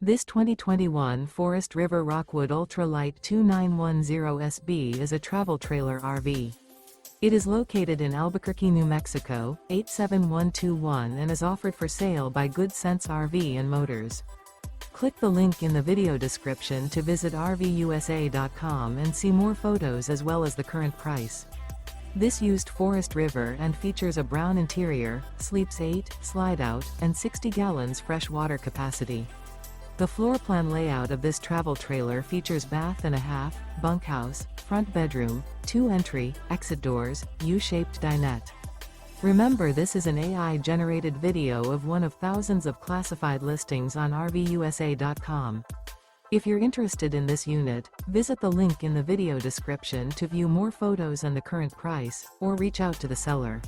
This 2021 Forest River Rockwood Ultra Lite 2910SB is a travel trailer RV. It is located in Albuquerque, New Mexico, 87121 and is offered for sale by Good Sense RV and Motors. Click the link in the video description to visit RVUSA.com and see more photos as well as the current price. This used Forest River and features a brown interior, sleeps 8, slide-out, and 60 gallons fresh water capacity. The floor plan layout of this travel trailer features bath and a half, bunkhouse, front bedroom, 2 entry, exit doors, U-shaped dinette. Remember, this is an AI-generated video of one of thousands of classified listings on RVUSA.com. If you're interested in this unit, visit the link in the video description to view more photos and the current price, or reach out to the seller.